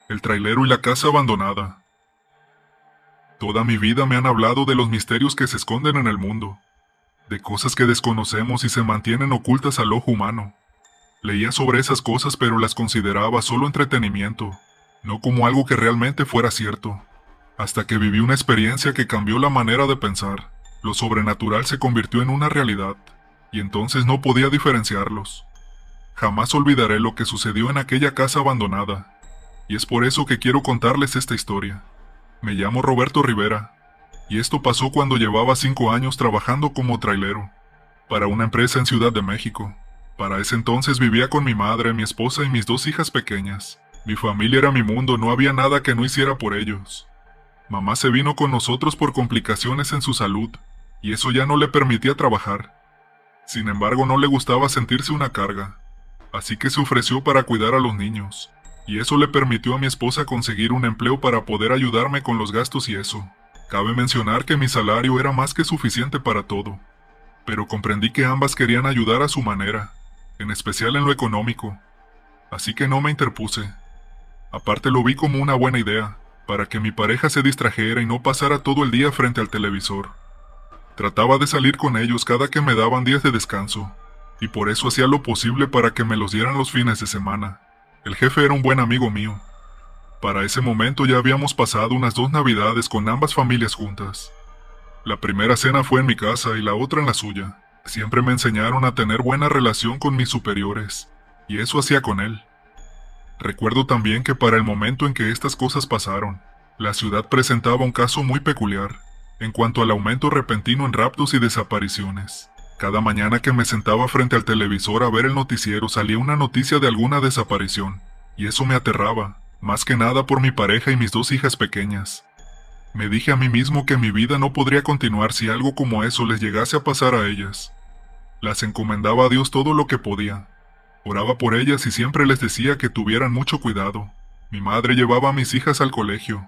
El trailero y la casa abandonada. Toda mi vida me han hablado de los misterios que se esconden en el mundo, de cosas que desconocemos y se mantienen ocultas al ojo humano. Leía sobre esas cosas, pero las consideraba solo entretenimiento, no como algo que realmente fuera cierto, hasta que viví una experiencia que cambió la manera de pensar. Lo sobrenatural se convirtió en una realidad, y entonces no podía diferenciarlos. Jamás olvidaré lo que sucedió en aquella casa abandonada, y es por eso que quiero contarles esta historia. Me llamo Roberto Rivera, y esto pasó cuando llevaba 5 años trabajando como trailero, para una empresa en Ciudad de México. Para ese entonces vivía con mi madre, mi esposa y mis 2 hijas pequeñas. Mi familia era mi mundo, no había nada que no hiciera por ellos. Mamá se vino con nosotros por complicaciones en su salud, y eso ya no le permitía trabajar. Sin embargo, no le gustaba sentirse una carga, así que se ofreció para cuidar a los niños, y eso le permitió a mi esposa conseguir un empleo para poder ayudarme con los gastos y eso. Cabe mencionar que mi salario era más que suficiente para todo, pero comprendí que ambas querían ayudar a su manera, en especial en lo económico, así que no me interpuse. Aparte lo vi como una buena idea, para que mi pareja se distrajera y no pasara todo el día frente al televisor. Trataba de salir con ellos cada que me daban días de descanso, y por eso hacía lo posible para que me los dieran los fines de semana. El jefe era un buen amigo mío. Para ese momento ya habíamos pasado unas 2 navidades con ambas familias juntas. La primera cena fue en mi casa y la otra en la suya. Siempre me enseñaron a tener buena relación con mis superiores, y eso hacía con él. Recuerdo también que para el momento en que estas cosas pasaron, la ciudad presentaba un caso muy peculiar, en cuanto al aumento repentino en raptos y desapariciones. Cada mañana que me sentaba frente al televisor a ver el noticiero salía una noticia de alguna desaparición, y eso me aterraba, más que nada por mi pareja y mis 2 hijas pequeñas. Me dije a mí mismo que mi vida no podría continuar si algo como eso les llegase a pasar a ellas. Las encomendaba a Dios todo lo que podía. Oraba por ellas y siempre les decía que tuvieran mucho cuidado. Mi madre llevaba a mis hijas al colegio,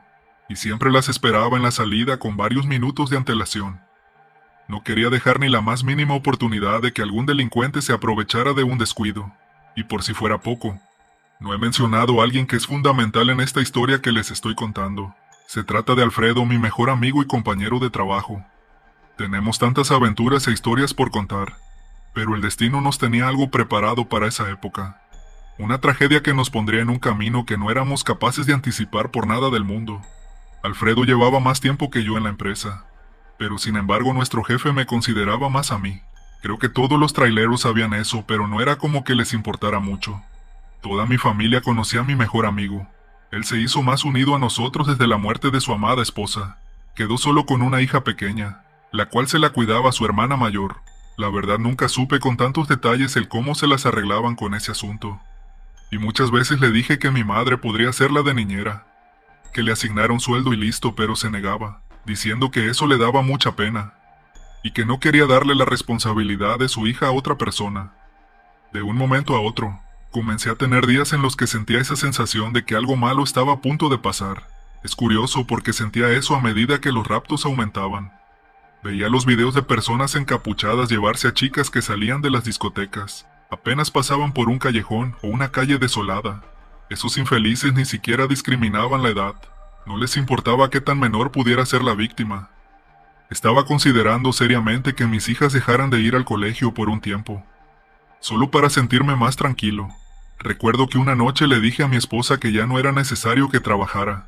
y siempre las esperaba en la salida con varios minutos de antelación. No quería dejar ni la más mínima oportunidad de que algún delincuente se aprovechara de un descuido. Y por si fuera poco, no he mencionado a alguien que es fundamental en esta historia que les estoy contando. Se trata de Alfredo, mi mejor amigo y compañero de trabajo. Tenemos tantas aventuras e historias por contar, pero el destino nos tenía algo preparado para esa época. Una tragedia que nos pondría en un camino que no éramos capaces de anticipar por nada del mundo. Alfredo llevaba más tiempo que yo en la empresa, pero sin embargo nuestro jefe me consideraba más a mí. Creo que todos los traileros sabían eso, pero no era como que les importara mucho. Toda mi familia conocía a mi mejor amigo. Él se hizo más unido a nosotros desde la muerte de su amada esposa. Quedó solo con una hija pequeña, la cual se la cuidaba su hermana mayor. La verdad nunca supe con tantos detalles el cómo se las arreglaban con ese asunto. Y muchas veces le dije que mi madre podría ser la de niñera, que le asignara un sueldo y listo, pero se negaba, diciendo que eso le daba mucha pena, y que no quería darle la responsabilidad de su hija a otra persona. De un momento a otro, comencé a tener días en los que sentía esa sensación de que algo malo estaba a punto de pasar. Es curioso porque sentía eso a medida que los raptos aumentaban. Veía los videos de personas encapuchadas llevarse a chicas que salían de las discotecas. Apenas pasaban por un callejón o una calle desolada. Esos infelices ni siquiera discriminaban la edad. No les importaba qué tan menor pudiera ser la víctima. Estaba considerando seriamente que mis hijas dejaran de ir al colegio por un tiempo, solo para sentirme más tranquilo. Recuerdo que una noche le dije a mi esposa que ya no era necesario que trabajara,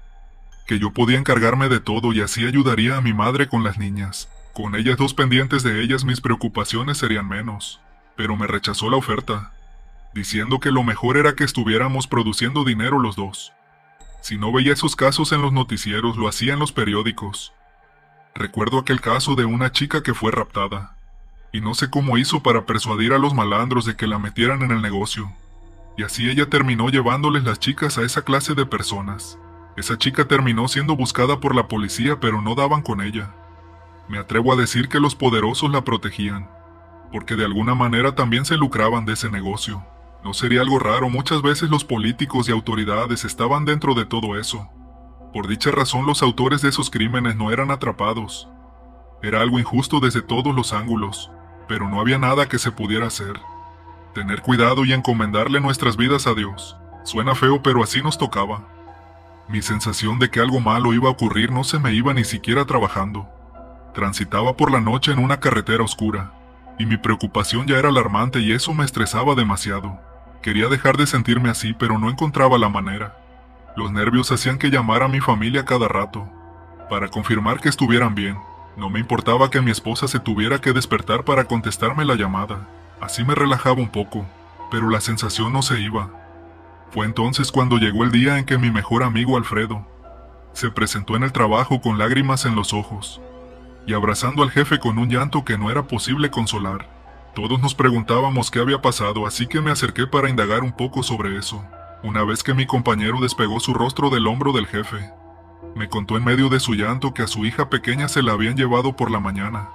que yo podía encargarme de todo y así ayudaría a mi madre con las niñas. Con ellas 2 pendientes de ellas mis preocupaciones serían menos, pero me rechazó la oferta, diciendo que lo mejor era que estuviéramos produciendo dinero los 2. Si no veía esos casos en los noticieros, lo hacía en los periódicos. Recuerdo aquel caso de una chica que fue raptada, y no sé cómo hizo para persuadir a los malandros de que la metieran en el negocio, y así ella terminó llevándoles las chicas a esa clase de personas. Esa chica terminó siendo buscada por la policía, pero no daban con ella. Me atrevo a decir que los poderosos la protegían, porque de alguna manera también se lucraban de ese negocio. No sería algo raro, muchas veces los políticos y autoridades estaban dentro de todo eso. Por dicha razón los autores de esos crímenes no eran atrapados. Era algo injusto desde todos los ángulos, pero no había nada que se pudiera hacer. Tener cuidado y encomendarle nuestras vidas a Dios. Suena feo, pero así nos tocaba. Mi sensación de que algo malo iba a ocurrir no se me iba ni siquiera trabajando. Transitaba por la noche en una carretera oscura, y mi preocupación ya era alarmante y eso me estresaba demasiado. Quería dejar de sentirme así, pero no encontraba la manera. Los nervios hacían que llamara a mi familia cada rato, para confirmar que estuvieran bien. No me importaba que mi esposa se tuviera que despertar para contestarme la llamada. Así me relajaba un poco, pero la sensación no se iba. Fue entonces cuando llegó el día en que mi mejor amigo Alfredo se presentó en el trabajo con lágrimas en los ojos y abrazando al jefe con un llanto que no era posible consolar. Todos nos preguntábamos qué había pasado, así que me acerqué para indagar un poco sobre eso. Una vez que mi compañero despegó su rostro del hombro del jefe, me contó en medio de su llanto que a su hija pequeña se la habían llevado por la mañana.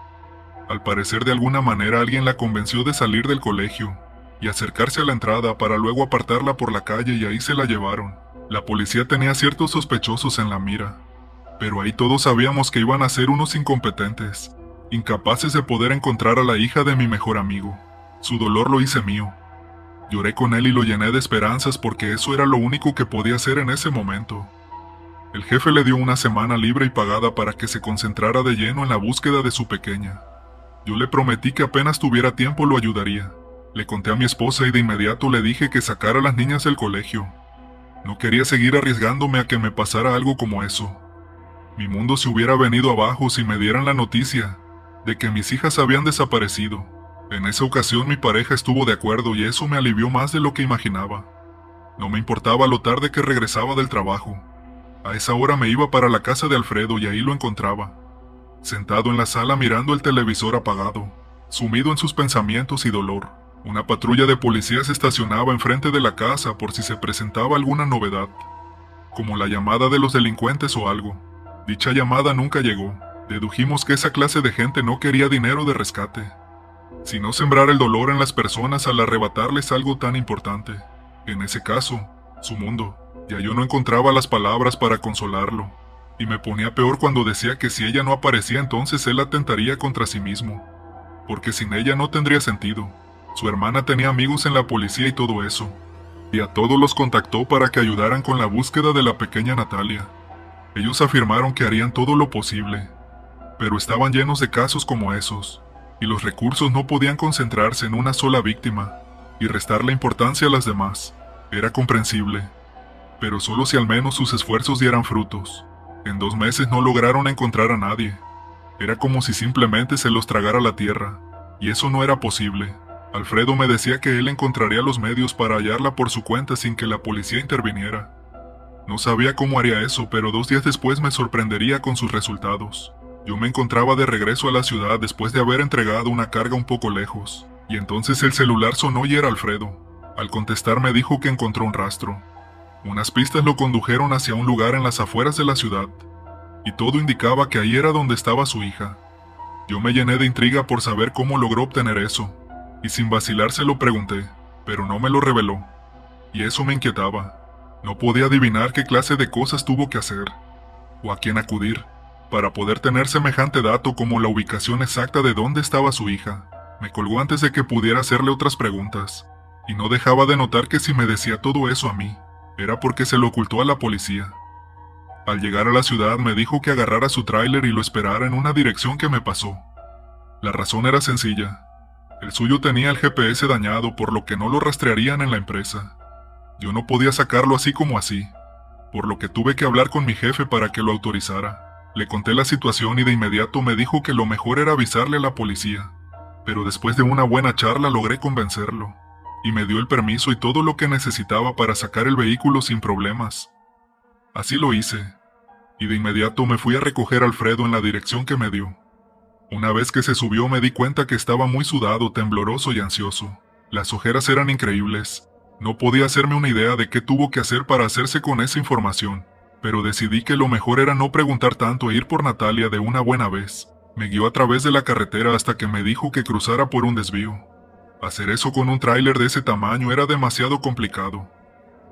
Al parecer, de alguna manera alguien la convenció de salir del colegio y acercarse a la entrada para luego apartarla por la calle, y ahí se la llevaron. La policía tenía ciertos sospechosos en la mira, pero ahí todos sabíamos que iban a ser unos incompetentes, incapaces de poder encontrar a la hija de mi mejor amigo. Su dolor lo hice mío. Lloré con él y lo llené de esperanzas porque eso era lo único que podía hacer en ese momento. El jefe le dio una semana libre y pagada para que se concentrara de lleno en la búsqueda de su pequeña. Yo le prometí que apenas tuviera tiempo lo ayudaría. Le conté a mi esposa y de inmediato le dije que sacara a las niñas del colegio. No quería seguir arriesgándome a que me pasara algo como eso. Mi mundo se hubiera venido abajo si me dieran la noticia de que mis hijas habían desaparecido. En esa ocasión mi pareja estuvo de acuerdo y eso me alivió más de lo que imaginaba. No me importaba lo tarde que regresaba del trabajo. A esa hora me iba para la casa de Alfredo y ahí lo encontraba, sentado en la sala mirando el televisor apagado, sumido en sus pensamientos y dolor. Una patrulla de policías estacionaba enfrente de la casa por si se presentaba alguna novedad, como la llamada de los delincuentes o algo. Dicha llamada nunca llegó. Dedujimos que esa clase de gente no quería dinero de rescate, sino sembrar el dolor en las personas al arrebatarles algo tan importante, en ese caso, su mundo. Ya yo no encontraba las palabras para consolarlo, y me ponía peor cuando decía que si ella no aparecía entonces él atentaría contra sí mismo, porque sin ella no tendría sentido. Su hermana tenía amigos en la policía y todo eso, y a todos los contactó para que ayudaran con la búsqueda de la pequeña Natalia. Ellos afirmaron que harían todo lo posible, pero estaban llenos de casos como esos, y los recursos no podían concentrarse en una sola víctima y restarle importancia a las demás. Era comprensible, pero solo si al menos sus esfuerzos dieran frutos. En 2 meses no lograron encontrar a nadie. Era como si simplemente se los tragara la tierra, y eso no era posible. Alfredo me decía que él encontraría los medios para hallarla por su cuenta sin que la policía interviniera. No sabía cómo haría eso, pero 2 días después me sorprendería con sus resultados. Yo me encontraba de regreso a la ciudad después de haber entregado una carga un poco lejos, y entonces el celular sonó y era Alfredo. Al contestar me dijo que encontró un rastro. Unas pistas lo condujeron hacia un lugar en las afueras de la ciudad, y todo indicaba que ahí era donde estaba su hija. Yo me llené de intriga por saber cómo logró obtener eso, y sin vacilar se lo pregunté, pero no me lo reveló, y eso me inquietaba. No podía adivinar qué clase de cosas tuvo que hacer, o a quién acudir, para poder tener semejante dato como la ubicación exacta de dónde estaba su hija. Me colgó antes de que pudiera hacerle otras preguntas, y no dejaba de notar que si me decía todo eso a mí, era porque se lo ocultó a la policía. Al llegar a la ciudad me dijo que agarrara su tráiler y lo esperara en una dirección que me pasó. La razón era sencilla. El suyo tenía el GPS dañado, por lo que no lo rastrearían en la empresa. Yo no podía sacarlo así como así, por lo que tuve que hablar con mi jefe para que lo autorizara. Le conté la situación y de inmediato me dijo que lo mejor era avisarle a la policía. Pero después de una buena charla logré convencerlo, y me dio el permiso y todo lo que necesitaba para sacar el vehículo sin problemas. Así lo hice, y de inmediato me fui a recoger a Alfredo en la dirección que me dio. Una vez que se subió me di cuenta que estaba muy sudado, tembloroso y ansioso. Las ojeras eran increíbles. No podía hacerme una idea de qué tuvo que hacer para hacerse con esa información, pero decidí que lo mejor era no preguntar tanto e ir por Natalia de una buena vez. Me guió a través de la carretera hasta que me dijo que cruzara por un desvío. Hacer eso con un tráiler de ese tamaño era demasiado complicado,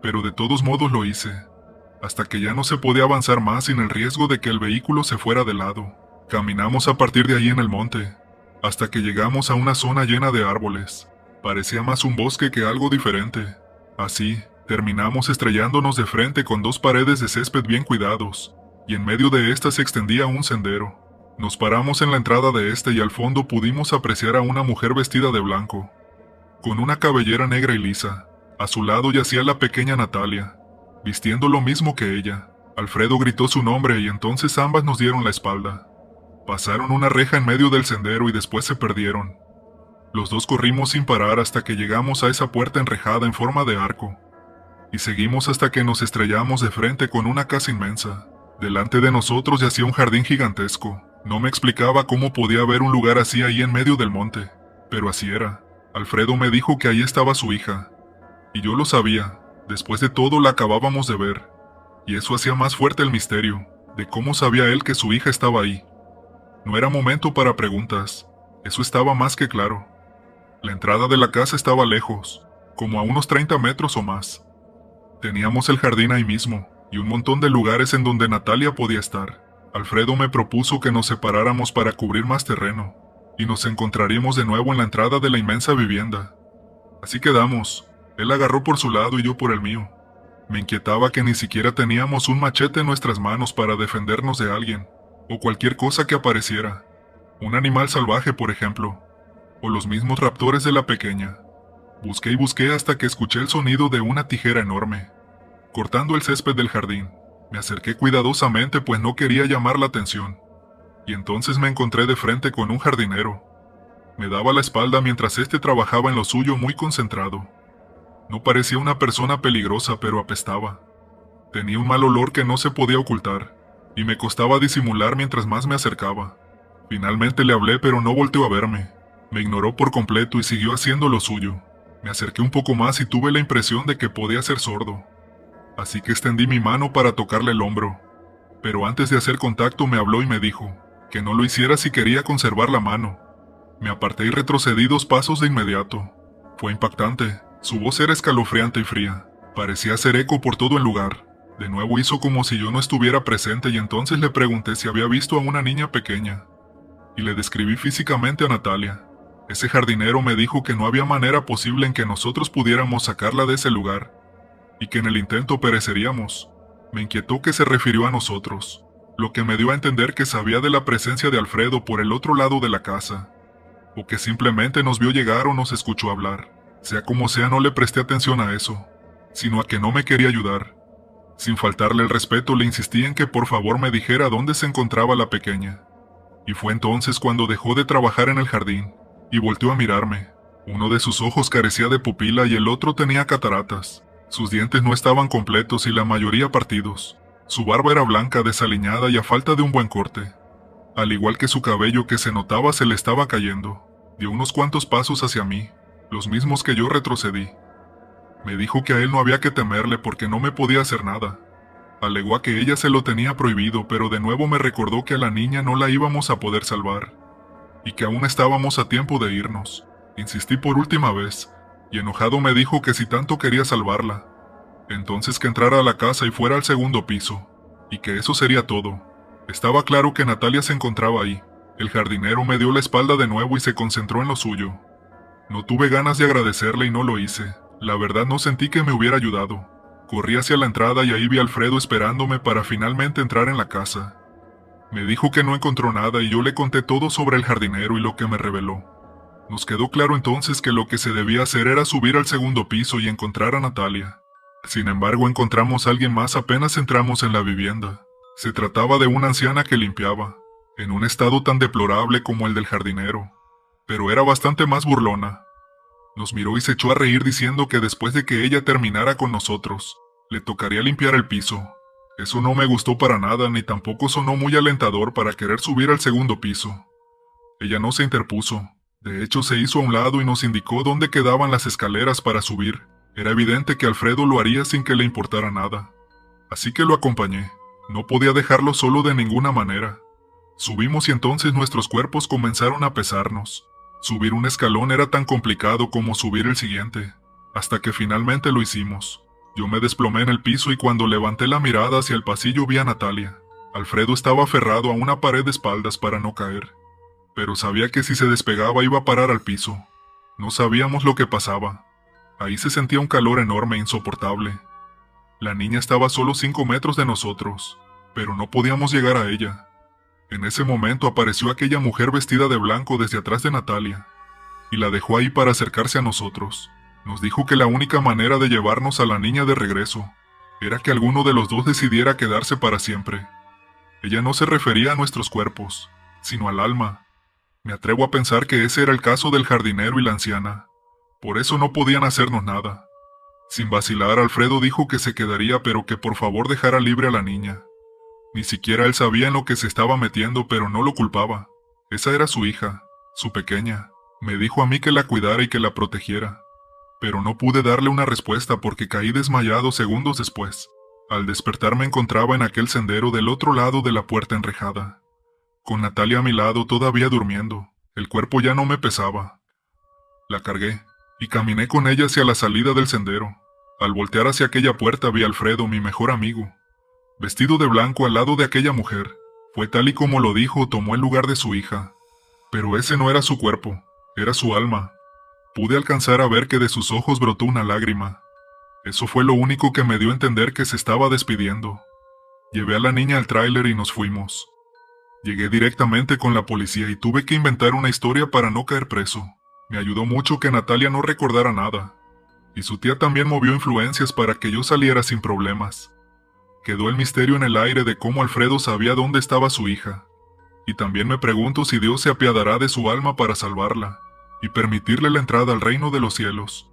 pero de todos modos lo hice, hasta que ya no se podía avanzar más sin el riesgo de que el vehículo se fuera de lado. Caminamos a partir de ahí en el monte, hasta que llegamos a una zona llena de árboles. Parecía más un bosque que algo diferente. Así, Terminamos estrellándonos de frente con dos paredes de césped bien cuidados, y en medio de estas se extendía un sendero. Nos paramos en la entrada de este y al fondo pudimos apreciar a una mujer vestida de blanco, con una cabellera negra y lisa. A su lado yacía la pequeña Natalia, vistiendo lo mismo que ella. Alfredo gritó su nombre y entonces ambas nos dieron la espalda. Pasaron una reja en medio del sendero y después se perdieron. Los dos corrimos sin parar hasta que llegamos a esa puerta enrejada en forma de arco, y seguimos hasta que nos estrellamos de frente con una casa inmensa. Delante de nosotros yacía un jardín gigantesco. No me explicaba cómo podía haber un lugar así ahí en medio del monte, pero así era. Alfredo me dijo que ahí estaba su hija, y yo lo sabía. Después de todo la acabábamos de ver, y eso hacía más fuerte el misterio de cómo sabía él que su hija estaba ahí. No era momento para preguntas, eso estaba más que claro. La entrada de la casa estaba lejos, como a unos 30 metros o más. Teníamos el jardín ahí mismo, y un montón de lugares en donde Natalia podía estar. Alfredo me propuso que nos separáramos para cubrir más terreno, y nos encontraríamos de nuevo en la entrada de la inmensa vivienda. Así quedamos. Él agarró por su lado y yo por el mío. Me inquietaba que ni siquiera teníamos un machete en nuestras manos para defendernos de alguien, o cualquier cosa que apareciera. Un animal salvaje, por ejemplo, o los mismos raptores de la pequeña. Busqué y busqué hasta que escuché el sonido de una tijera enorme, cortando el césped del jardín. Me acerqué cuidadosamente pues no quería llamar la atención, y entonces me encontré de frente con un jardinero. Me daba la espalda mientras este trabajaba en lo suyo muy concentrado. No parecía una persona peligrosa, pero apestaba. Tenía un mal olor que no se podía ocultar, y me costaba disimular mientras más me acercaba. Finalmente le hablé, pero no volteó a verme. Me ignoró por completo y siguió haciendo lo suyo. Me acerqué un poco más y tuve la impresión de que podía ser sordo. Así que extendí mi mano para tocarle el hombro. Pero antes de hacer contacto me habló y me dijo que no lo hiciera si quería conservar la mano. Me aparté y retrocedí 2 pasos de inmediato. Fue impactante. Su voz era escalofriante y fría. Parecía hacer eco por todo el lugar. De nuevo hizo como si yo no estuviera presente y entonces le pregunté si había visto a una niña pequeña. Y le describí físicamente a Natalia. Ese jardinero me dijo que no había manera posible en que nosotros pudiéramos sacarla de ese lugar, y que en el intento pereceríamos. Me inquietó que se refirió a nosotros, lo que me dio a entender que sabía de la presencia de Alfredo por el otro lado de la casa, o que simplemente nos vio llegar o nos escuchó hablar. Sea como sea, no le presté atención a eso, sino a que no me quería ayudar. Sin faltarle el respeto, le insistí en que por favor me dijera dónde se encontraba la pequeña. Y fue entonces cuando dejó de trabajar en el jardín, y volteó a mirarme. Uno de sus ojos carecía de pupila y el otro tenía cataratas. Sus dientes no estaban completos y la mayoría partidos. Su barba era blanca, desaliñada y a falta de un buen corte. Al igual que su cabello que se notaba se le estaba cayendo. Dio unos cuantos pasos hacia mí, los mismos que yo retrocedí. Me dijo que a él no había que temerle porque no me podía hacer nada. Alegó a que ella se lo tenía prohibido, pero de nuevo me recordó que a la niña no la íbamos a poder salvar, y que aún estábamos a tiempo de irnos. Insistí por última vez, y enojado me dijo que si tanto quería salvarla, entonces que entrara a la casa y fuera al segundo piso, y que eso sería todo. Estaba claro que Natalia se encontraba ahí. El jardinero me dio la espalda de nuevo y se concentró en lo suyo. No tuve ganas de agradecerle y no lo hice. La verdad no sentí que me hubiera ayudado. Corrí hacia la entrada y ahí vi a Alfredo esperándome para finalmente entrar en la casa. Me dijo que no encontró nada y yo le conté todo sobre el jardinero y lo que me reveló. Nos quedó claro entonces que lo que se debía hacer era subir al segundo piso y encontrar a Natalia. Sin embargo, encontramos a alguien más apenas entramos en la vivienda. Se trataba de una anciana que limpiaba, en un estado tan deplorable como el del jardinero, pero era bastante más burlona. Nos miró y se echó a reír diciendo que después de que ella terminara con nosotros, le tocaría limpiar el piso. Eso no me gustó para nada, ni tampoco sonó muy alentador para querer subir al segundo piso. Ella no se interpuso. De hecho, se hizo a un lado y nos indicó dónde quedaban las escaleras para subir. Era evidente que Alfredo lo haría sin que le importara nada. Así que lo acompañé. No podía dejarlo solo de ninguna manera. Subimos y entonces nuestros cuerpos comenzaron a pesarnos. Subir un escalón era tan complicado como subir el siguiente, hasta que finalmente lo hicimos. Yo me desplomé en el piso y cuando levanté la mirada hacia el pasillo vi a Natalia. Alfredo estaba aferrado a una pared de espaldas para no caer, pero sabía que si se despegaba iba a parar al piso. No sabíamos lo que pasaba. Ahí se sentía un calor enorme e insoportable. La niña estaba a solo 5 metros de nosotros, pero no podíamos llegar a ella. En ese momento apareció aquella mujer vestida de blanco desde atrás de Natalia, y la dejó ahí para acercarse a nosotros. Nos dijo que la única manera de llevarnos a la niña de regreso era que alguno de los dos decidiera quedarse para siempre. Ella no se refería a nuestros cuerpos, sino al alma. Me atrevo a pensar que ese era el caso del jardinero y la anciana. Por eso no podían hacernos nada. Sin vacilar, Alfredo dijo que se quedaría, pero que por favor dejara libre a la niña. Ni siquiera él sabía en lo que se estaba metiendo, pero no lo culpaba. Esa era su hija, su pequeña. Me dijo a mí que la cuidara y que la protegiera. Pero no pude darle una respuesta porque caí desmayado segundos después. Al despertar me encontraba en aquel sendero del otro lado de la puerta enrejada, con Natalia a mi lado todavía durmiendo. El cuerpo ya no me pesaba. La cargué y caminé con ella hacia la salida del sendero. Al voltear hacia aquella puerta vi a Alfredo, mi mejor amigo, vestido de blanco al lado de aquella mujer. Fue tal y como lo dijo, tomó el lugar de su hija. Pero ese no era su cuerpo, era su alma. Pude alcanzar a ver que de sus ojos brotó una lágrima. Eso fue lo único que me dio a entender que se estaba despidiendo. Llevé a la niña al tráiler y nos fuimos. Llegué directamente con la policía y tuve que inventar una historia para no caer preso. Me ayudó mucho que Natalia no recordara nada. Y su tía también movió influencias para que yo saliera sin problemas. Quedó el misterio en el aire de cómo Alfredo sabía dónde estaba su hija. Y también me pregunto si Dios se apiadará de su alma para salvarla y permitirle la entrada al reino de los cielos.